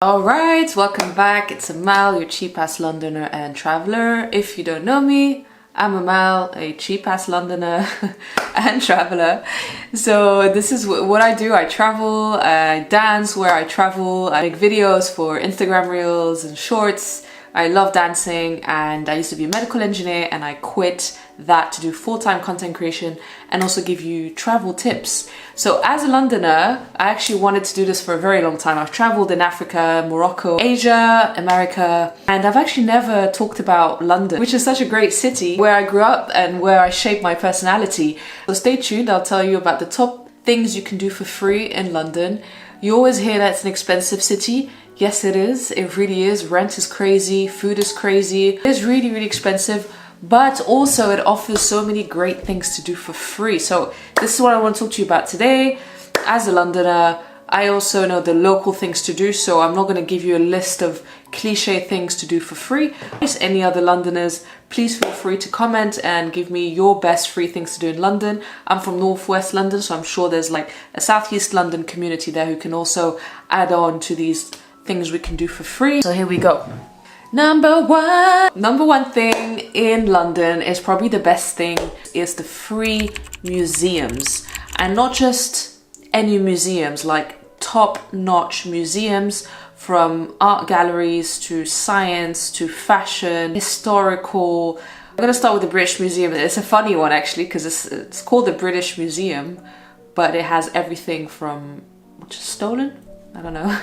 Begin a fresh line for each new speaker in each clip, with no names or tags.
Alright, welcome back. It's Amal, your cheap-ass Londoner and traveller. If you don't know me, I'm Amal, a cheap-ass Londoner and traveller. So this is what I do. I travel, I dance where I travel, I make videos for Instagram Reels and Shorts. I love dancing, and I used to be a medical engineer, and I quit that to do full-time content creation and also give you travel tips. So as a Londoner, I actually wanted to do this for a very long time. I've traveled in Africa, Morocco, Asia, America, and I've actually never talked about London, which is such a great city where I grew up and where I shaped my personality. So stay tuned, I'll tell you about the top things you can do for free in London. You always hear that it's an expensive city. Yes, it is. It really is. Rent is crazy. Food is crazy. It's really, really expensive. But also it offers so many great things to do for free. So this is what I want to talk to you about today. As a Londoner, I also know the local things to do. So I'm not going to give you a list of cliche things to do for free. If any other Londoners, please feel free to comment and give me your best free things to do in London. I'm from Northwest London, so I'm sure there's like a Southeast London community there who can also add on to these things we can do for free. So here we go. Number one thing in London is probably the best thing is the free museums, and not just any museums, like top-notch museums, from art galleries to science to fashion, historical. I'm gonna start with the British Museum. It's a funny one actually, because it's called the British Museum, but it has everything from which is stolen. I don't know.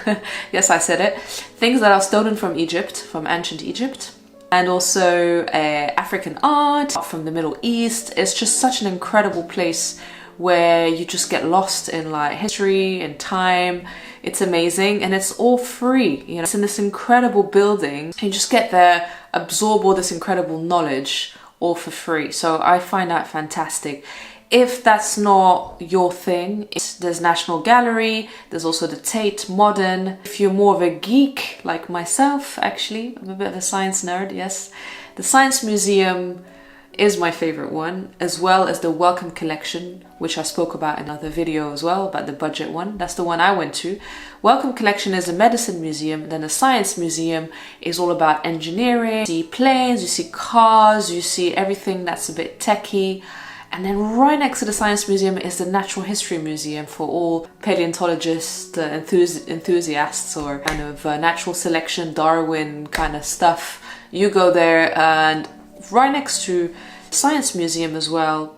Yes, I said it. Things that are stolen from Egypt, from ancient Egypt. And also African art from the Middle East. It's just such an incredible place where you just get lost in like history and time. It's amazing, and it's all free. You know, it's in this incredible building. You just get there, absorb all this incredible knowledge, all for free. So I find that fantastic. If that's not your thing, there's National Gallery, there's also the Tate Modern. If you're more of a geek like myself, actually, I'm a bit of a science nerd, yes. The Science Museum is my favorite one, as well as the Wellcome collection, which I spoke about in another video as well, about the budget one. That's the one I went to. Wellcome collection is a medicine museum, then the Science Museum is all about engineering. You see planes, you see cars, you see everything that's a bit techie. And then right next to the Science Museum is the Natural History Museum for all paleontologists, enthusiasts, or kind of natural selection, Darwin kind of stuff. You go there, and right next to the Science Museum as well,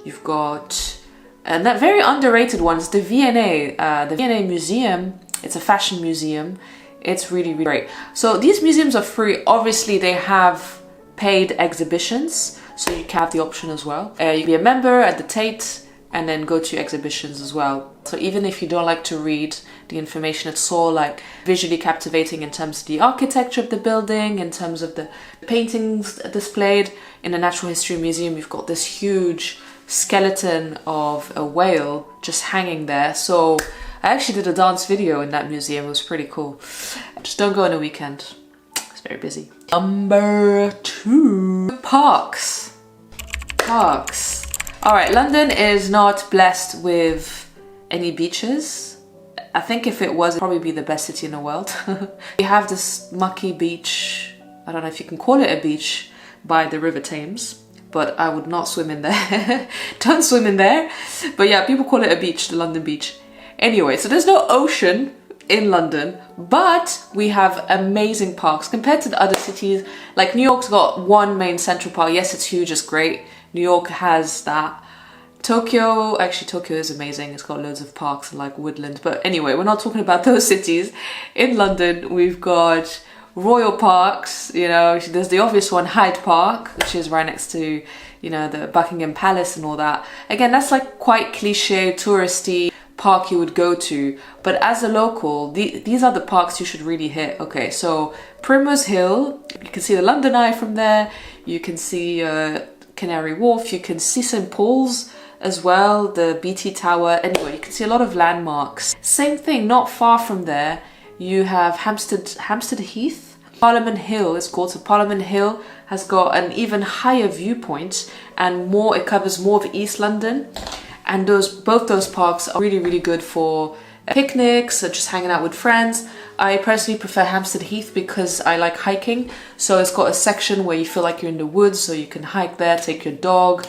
you've got, and that very underrated one is the V&A. The V&A Museum, it's a fashion museum. It's really, really great. So these museums are free. Obviously, they have paid exhibitions, so you can have the option as well. You can be a member at the Tate and then go to exhibitions as well. So even if you don't like to read the information, it's all like visually captivating in terms of the architecture of the building, in terms of the paintings displayed. In the Natural History Museum, you've got this huge skeleton of a whale just hanging there. So I actually did a dance video in that museum. It was pretty cool. Just don't go on a weekend. It's very busy. Number 2, parks. Parks. All right, London is not blessed with any beaches. I think if it was, it'd probably be the best city in the world. We have this mucky beach, I don't know if you can call it a beach, by the River Thames, but I would not swim in there. Don't swim in there. But yeah, people call it a beach, the London beach. Anyway, so there's no ocean in London, but we have amazing parks compared to the other cities. Like New York's got one main central park. Yes, it's huge, it's great. New York has that. Tokyo is amazing. It's got loads of parks and like woodland. But anyway, we're not talking about those cities. In London, we've got royal parks. You know, there's the obvious one, Hyde Park, which is right next to, you know, the Buckingham Palace and all that. Again, that's like quite cliche, touristy park you would go to. But as a local, these are the parks you should really hit. Okay, so Primrose Hill, you can see the London Eye from there. You can see Canary Wharf, you can see St. Paul's as well, the BT Tower. Anyway, you can see a lot of landmarks. Same thing, not far from there, you have Hampstead Heath. Parliament Hill is called. So Parliament Hill has got an even higher viewpoint, and it covers more of East London. And both those parks are really, really good for picnics or just hanging out with friends. I personally prefer Hampstead Heath because I like hiking. So it's got a section where you feel like you're in the woods, so you can hike there, take your dog,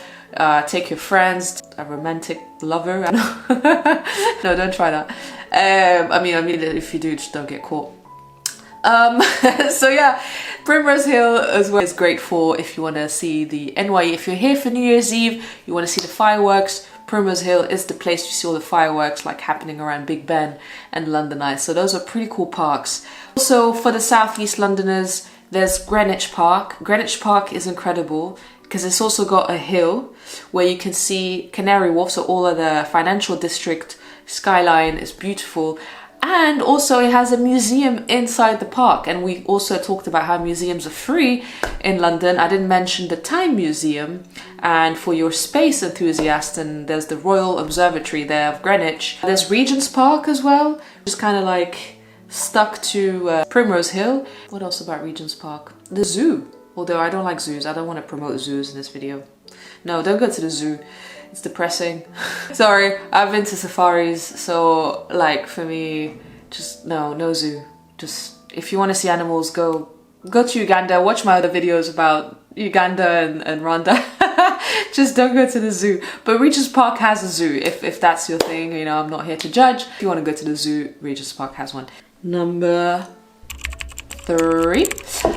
take your friends, a romantic lover. No, don't try that. I mean, if you do, just don't get caught. So yeah, Primrose Hill as well is great for if you want to see the NYE. If you're here for New Year's Eve, you want to see the fireworks, Primrose Hill is the place to see all the fireworks like happening around Big Ben and London Eye. So those are pretty cool parks. Also for the Southeast Londoners, there's Greenwich Park. Greenwich Park is incredible because it's also got a hill where you can see Canary Wharf, so all of the financial district skyline is beautiful. And also it has a museum inside the park, and we also talked about how museums are free in London. I didn't mention the Time Museum, and for your space enthusiast, and there's the Royal Observatory there of Greenwich. There's Regent's Park as well, just kind of like stuck to Primrose Hill. What else about Regent's Park? The zoo, although I don't like zoos. I don't want to promote zoos in this video. No, don't go to the zoo. It's depressing. Sorry, I've been to safaris, so like for me, just no zoo. Just if you want to see animals, go to Uganda. Watch my other videos about Uganda and Rwanda. Just don't go to the zoo. But Regent's Park has a zoo if that's your thing. You know, I'm not here to judge. If you want to go to the zoo, Regent's Park has one. Number 3.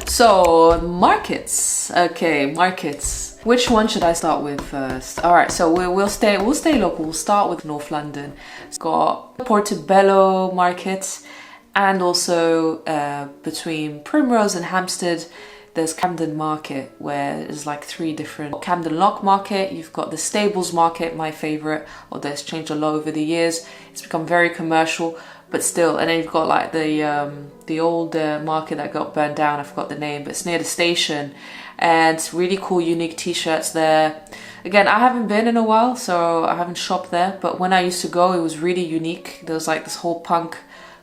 So markets. Okay, markets. Which one should I start with first? All right, so we'll stay local. We'll start with North London. It's got Portobello Market, and also between Primrose and Hampstead, there's Camden Market, where there's like 3 different. Camden Lock Market, you've got the Stables Market, my favorite, although it's changed a lot over the years. It's become very commercial, but still. And then you've got like the old market that got burned down. I forgot the name, but it's near the station. And really cool unique t-shirts there. Again, I haven't been in a while, so I haven't shopped there, but when I used to go, it was really unique. There was like this whole punk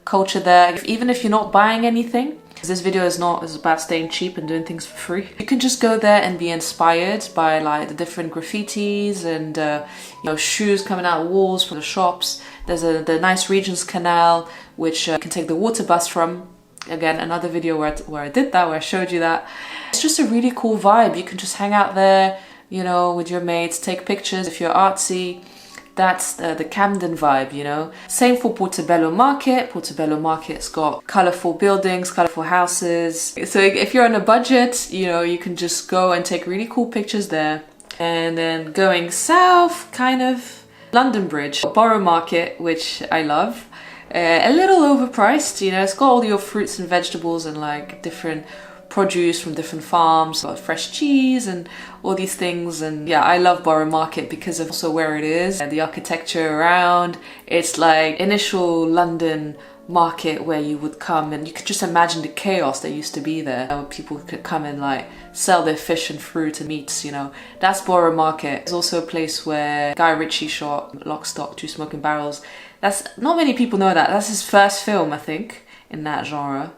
culture there. Even if you're not buying anything, because this video is about staying cheap and doing things for free, you can just go there and be inspired by like the different graffitis and you know, shoes coming out of walls from the shops. There's the nice Regent's Canal, which you can take the water bus from. Again, another video where I did that, where I showed you that. It's just a really cool vibe. You can just hang out there, you know, with your mates, take pictures. If you're artsy, that's the Camden vibe, you know. Same for Portobello Market. Portobello Market's got colourful buildings, colourful houses. So if you're on a budget, you know, you can just go and take really cool pictures there. And then going south, kind of, London Bridge. Borough Market, which I love. A little overpriced, you know, it's got all your fruits and vegetables and like different produce from different farms, got fresh cheese and all these things. And yeah, I love Borough Market because of also where it is and the architecture around. It's like initial London market where you would come and you could just imagine the chaos that used to be there. Where people could come and like sell their fish and fruit and meats, you know. That's Borough Market. It's also a place where Guy Ritchie shot Lock, Stock, Two Smoking Barrels. That's, not many people know that. That's his first film, I think, in that genre.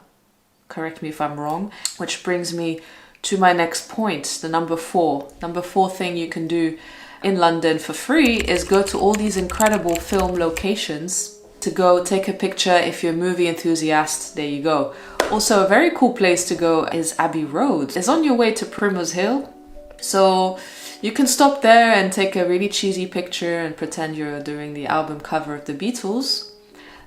Correct me if I'm wrong. Which brings me to my next point, the number 4. Number 4 thing you can do in London for free is go to all these incredible film locations to go take a picture. If you're a movie enthusiast, there you go. Also, a very cool place to go is Abbey Road. It's on your way to Primrose Hill. So you can stop there and take a really cheesy picture and pretend you're doing the album cover of the Beatles.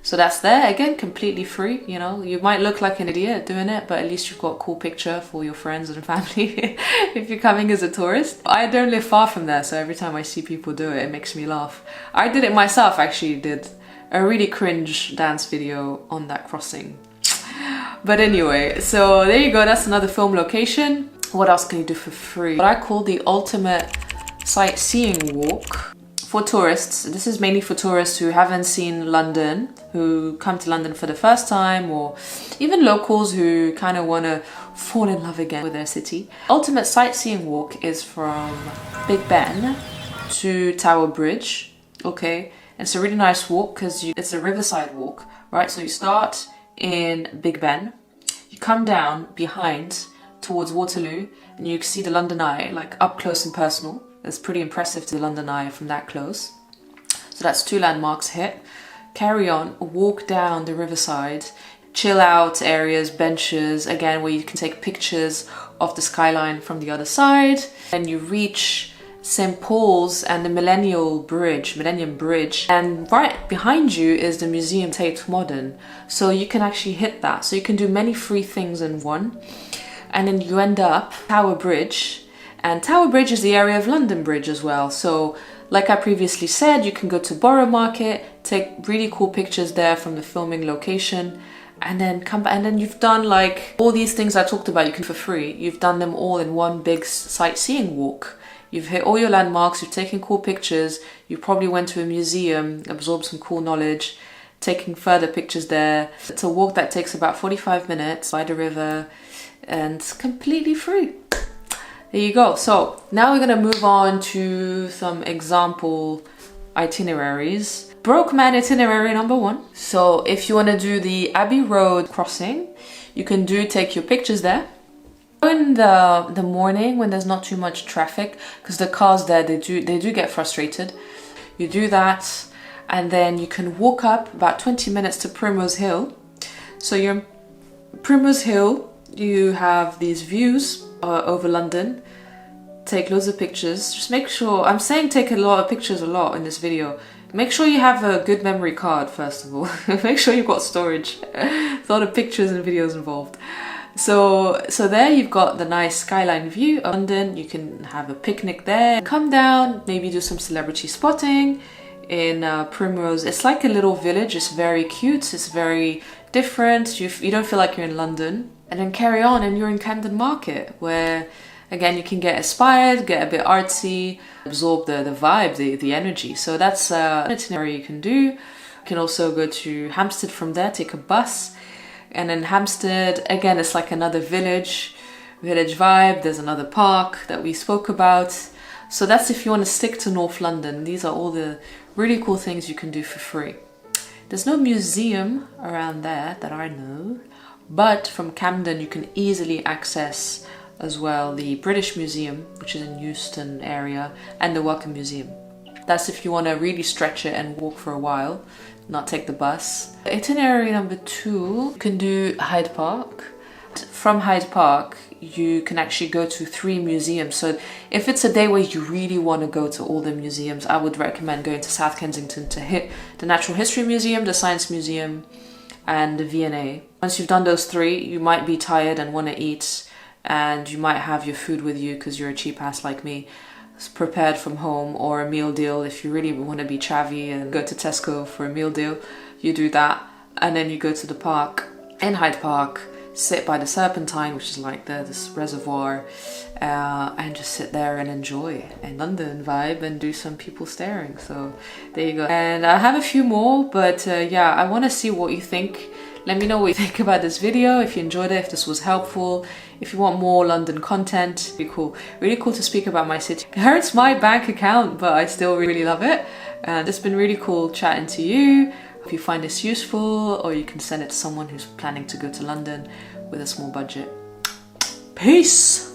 So that's there, again, completely free, you know. You might look like an idiot doing it, but at least you've got a cool picture for your friends and family if you're coming as a tourist. I don't live far from there, so every time I see people do it, it makes me laugh. I did it myself, actually did a really cringe dance video on that crossing. But anyway, so there you go, that's another film location. What else can you do for free? What I call the ultimate sightseeing walk for tourists. This is mainly for tourists who haven't seen London, who come to London for the first time, or even locals who kind of want to fall in love again with their city. Ultimate sightseeing walk is from Big Ben to Tower Bridge, okay? And it's a really nice walk because it's a riverside walk, right? So you start in Big Ben, you come down behind towards Waterloo, and you can see the London Eye, like up close and personal. It's pretty impressive to the London Eye from that close. So that's 2 landmarks hit. carry on, walk down the riverside, chill out areas, benches, again, where you can take pictures of the skyline from the other side. And you reach St. Paul's and the Millennium Bridge, and right behind you is the museum Tate Modern. So you can actually hit that. So you can do many free things in one. And then you end up Tower Bridge, and Tower Bridge is the area of London Bridge as well. So like I previously said, you can go to Borough Market, take really cool pictures there from the filming location, and then come back, and then you've done like all these things I talked about you can for free. You've done them all in one big sightseeing walk. You've hit all your landmarks, you've taken cool pictures, you probably went to a museum, absorbed some cool knowledge, taking further pictures there. It's a walk that takes about 45 minutes by the river and completely free. There you go. So now we're gonna move on to some example itineraries. Broke man itinerary number 1. So if you want to do the Abbey Road crossing, you can take your pictures there. In the morning when there's not too much traffic, because the cars there, they do get frustrated. You do that, and then you can walk up about 20 minutes to Primrose Hill. So you're in Primrose Hill, you have these views over London. Take loads of pictures. Just make sure, I'm saying take a lot of pictures a lot in this video. Make sure you have a good memory card first of all. Make sure you've got storage. There's a lot of pictures and videos involved. So there you've got the nice skyline view of London. You can have a picnic there. Come down, maybe do some celebrity spotting in Primrose. It's like a little village. It's very cute. It's very different. You don't feel like you're in London. And then carry on and you're in Camden Market, where again you can get inspired, get a bit artsy, absorb the vibe, the energy. So that's an itinerary you can do. You can also go to Hampstead from there, take a bus. And in Hampstead, again, it's like another village vibe. There's another park that we spoke about. So that's if you want to stick to North London. These are all the really cool things you can do for free. There's no museum around there that I know, but from Camden you can easily access as well the British Museum, which is in Euston area, and the Wellcome Museum. That's if you want to really stretch it and walk for a while, not take the bus. Itinerary number 2, you can do Hyde Park. From Hyde Park, you can actually go to 3 museums. So if it's a day where you really want to go to all the museums, I would recommend going to South Kensington to hit the Natural History Museum, the Science Museum, and the V&A. Once you've done those 3, you might be tired and want to eat, and you might have your food with you because you're a cheap ass like me, prepared from home, or a meal deal. If you really want to be chavvy and go to Tesco for a meal deal, you do that, and then you go to the park in Hyde Park, sit by the Serpentine, which is like this reservoir, and just sit there and enjoy a London vibe and do some people staring. So there you go. And I have a few more, but yeah, I want to see what you think. Let me know what you think about this video, if you enjoyed it, if this was helpful, if you want more London content. Really cool to speak about my city. It hurts my bank account, but I still really love it. And it's been really cool chatting to you. If you find this useful, or you can send it to someone who's planning to go to London with a small budget. Peace!